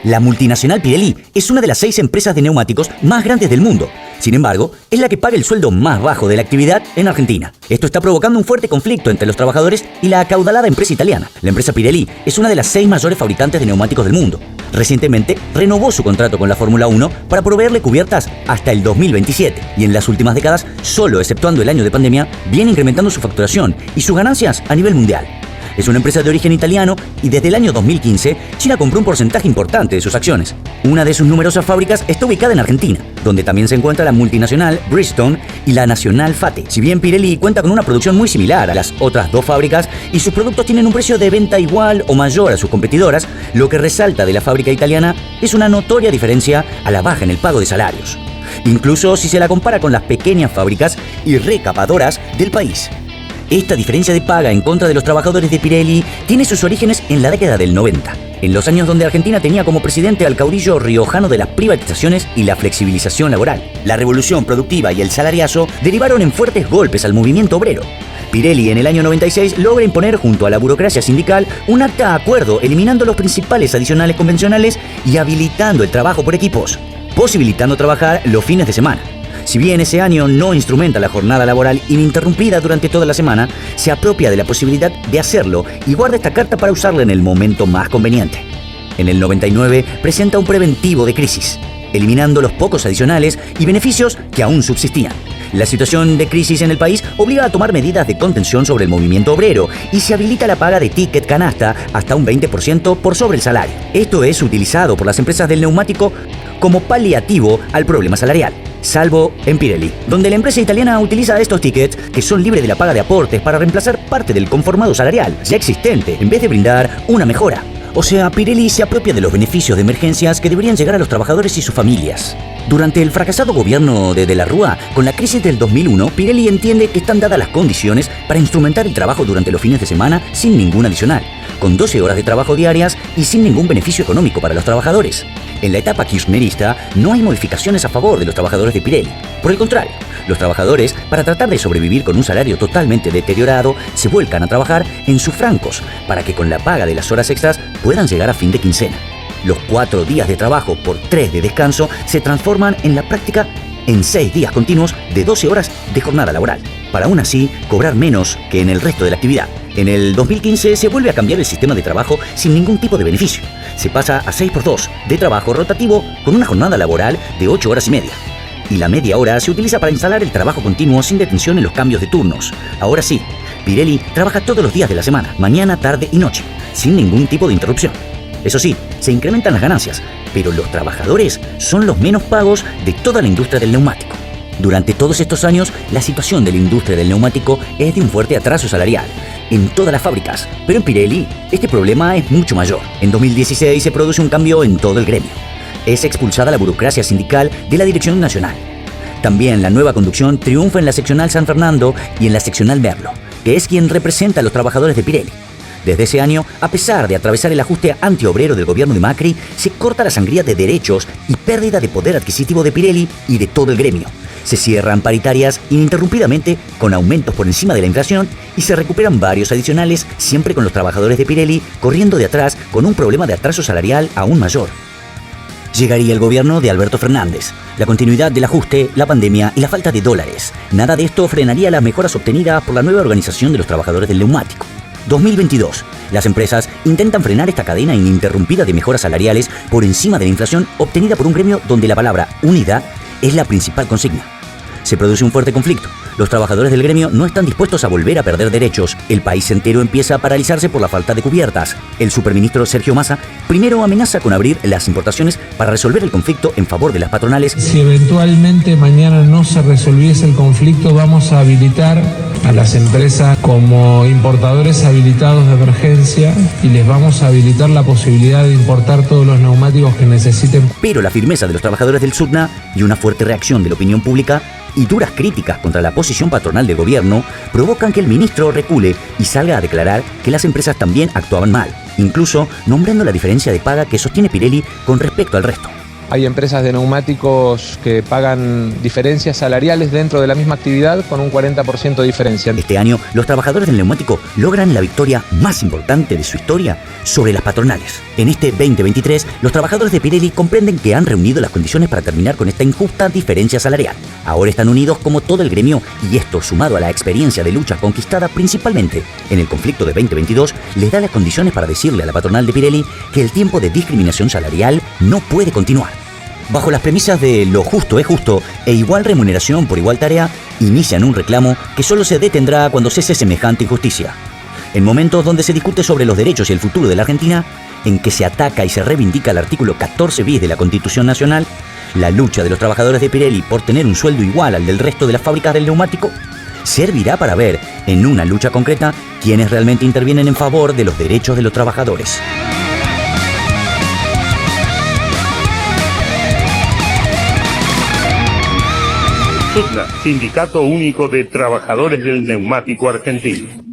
La multinacional Pirelli es una de las 6 empresas de neumáticos más grandes del mundo. Sin embargo, es la que paga el sueldo más bajo de la actividad en Argentina. Esto está provocando un fuerte conflicto entre los trabajadores y la acaudalada empresa italiana. La empresa Pirelli es una de las 6 mayores fabricantes de neumáticos del mundo. Recientemente renovó su contrato con la Fórmula 1 para proveerle cubiertas hasta el 2027 y en las últimas décadas, solo exceptuando el año de pandemia, viene incrementando su facturación y sus ganancias a nivel mundial. Es una empresa de origen italiano y desde el año 2015 China compró un porcentaje importante de sus acciones. Una de sus numerosas fábricas está ubicada en Argentina, donde también se encuentra la multinacional Bridgestone y la nacional FATE. Si bien Pirelli cuenta con una producción muy similar a las otras 2 fábricas y sus productos tienen un precio de venta igual o mayor a sus competidoras, lo que resalta de la fábrica italiana es una notoria diferencia a la baja en el pago de salarios, incluso si se la compara con las pequeñas fábricas y recaudadoras del país. Esta diferencia de paga en contra de los trabajadores de Pirelli tiene sus orígenes en la década del 90, en los años donde Argentina tenía como presidente al caudillo riojano de las privatizaciones y la flexibilización laboral. La revolución productiva y el salariazo derivaron en fuertes golpes al movimiento obrero. Pirelli en el año 96 logra imponer junto a la burocracia sindical un acta de acuerdo eliminando los principales adicionales convencionales y habilitando el trabajo por equipos, posibilitando trabajar los fines de semana. Si bien ese año no instrumenta la jornada laboral ininterrumpida durante toda la semana, se apropia de la posibilidad de hacerlo y guarda esta carta para usarla en el momento más conveniente. En el 99 presenta un preventivo de crisis, eliminando los pocos adicionales y beneficios que aún subsistían. La situación de crisis en el país obliga a tomar medidas de contención sobre el movimiento obrero y se habilita la paga de ticket canasta hasta un 20% por sobre el salario. Esto es utilizado por las empresas del neumático como paliativo al problema salarial, salvo en Pirelli, donde la empresa italiana utiliza estos tickets que son libres de la paga de aportes para reemplazar parte del conformado salarial ya existente en vez de brindar una mejora. O sea, Pirelli se apropia de los beneficios de emergencias que deberían llegar a los trabajadores y sus familias. Durante el fracasado gobierno de la Rúa, con la crisis del 2001, Pirelli entiende que están dadas las condiciones para instrumentar el trabajo durante los fines de semana sin ningún adicional, con 12 horas de trabajo diarias y sin ningún beneficio económico para los trabajadores. En la etapa kirchnerista no hay modificaciones a favor de los trabajadores de Pirelli. Por el contrario, los trabajadores, para tratar de sobrevivir con un salario totalmente deteriorado, se vuelcan a trabajar en sus francos para que con la paga de las horas extras puedan llegar a fin de quincena. Los 4 días de trabajo por 3 de descanso se transforman en la práctica en 6 días continuos de 12 horas de jornada laboral, para aún así cobrar menos que en el resto de la actividad. En el 2015 se vuelve a cambiar el sistema de trabajo sin ningún tipo de beneficio. Se pasa a 6x2 de trabajo rotativo con una jornada laboral de 8 horas y media. Y la media hora se utiliza para instalar el trabajo continuo sin detención en los cambios de turnos. Ahora sí, Pirelli trabaja todos los días de la semana, mañana, tarde y noche, sin ningún tipo de interrupción. Eso sí, se incrementan las ganancias, pero los trabajadores son los menos pagos de toda la industria del neumático. Durante todos estos años, la situación de la industria del neumático es de un fuerte atraso salarial en todas las fábricas, pero en Pirelli este problema es mucho mayor. En 2016 se produce un cambio en todo el gremio. Es expulsada la burocracia sindical de la dirección nacional. También la nueva conducción triunfa en la seccional San Fernando y en la seccional Merlo, que es quien representa a los trabajadores de Pirelli. Desde ese año, a pesar de atravesar el ajuste antiobrero del gobierno de Macri, se corta la sangría de derechos y pérdida de poder adquisitivo de Pirelli y de todo el gremio. Se cierran paritarias ininterrumpidamente con aumentos por encima de la inflación y se recuperan varios adicionales, siempre con los trabajadores de Pirelli corriendo de atrás con un problema de atraso salarial aún mayor. Llegaría el gobierno de Alberto Fernández, la continuidad del ajuste, la pandemia y la falta de dólares. Nada de esto frenaría las mejoras obtenidas por la nueva organización de los trabajadores del neumático. 2022. Las empresas intentan frenar esta cadena ininterrumpida de mejoras salariales por encima de la inflación obtenida por un gremio donde la palabra unidad es la principal consigna. Se produce un fuerte conflicto. Los trabajadores del gremio no están dispuestos a volver a perder derechos. El país entero empieza a paralizarse por la falta de cubiertas. El superministro Sergio Massa primero amenaza con abrir las importaciones para resolver el conflicto en favor de las patronales. Si eventualmente mañana no se resolviese el conflicto, vamos a habilitar a las empresas como importadores habilitados de emergencia y les vamos a habilitar la posibilidad de importar todos los neumáticos que necesiten. Pero la firmeza de los trabajadores del SUTNA y una fuerte reacción de la opinión pública y duras críticas contra la posición patronal del gobierno provocan que el ministro recule y salga a declarar que las empresas también actuaban mal, incluso nombrando la diferencia de paga que sostiene Pirelli con respecto al resto. Hay empresas de neumáticos que pagan diferencias salariales dentro de la misma actividad con un 40% de diferencia. Este año, los trabajadores del neumático logran la victoria más importante de su historia sobre las patronales. En este 2023, los trabajadores de Pirelli comprenden que han reunido las condiciones para terminar con esta injusta diferencia salarial. Ahora están unidos como todo el gremio y esto, sumado a la experiencia de lucha conquistada principalmente en el conflicto de 2022, les da las condiciones para decirle a la patronal de Pirelli que el tiempo de discriminación salarial no puede continuar. Bajo las premisas de lo justo es justo e igual remuneración por igual tarea, inician un reclamo que solo se detendrá cuando cese semejante injusticia. En momentos donde se discute sobre los derechos y el futuro de la Argentina, en que se ataca y se reivindica el artículo 14 bis de la Constitución Nacional, la lucha de los trabajadores de Pirelli por tener un sueldo igual al del resto de las fábricas del neumático servirá para ver, en una lucha concreta, quiénes realmente intervienen en favor de los derechos de los trabajadores. SUTNA, Sindicato Único de Trabajadores del Neumático Argentino.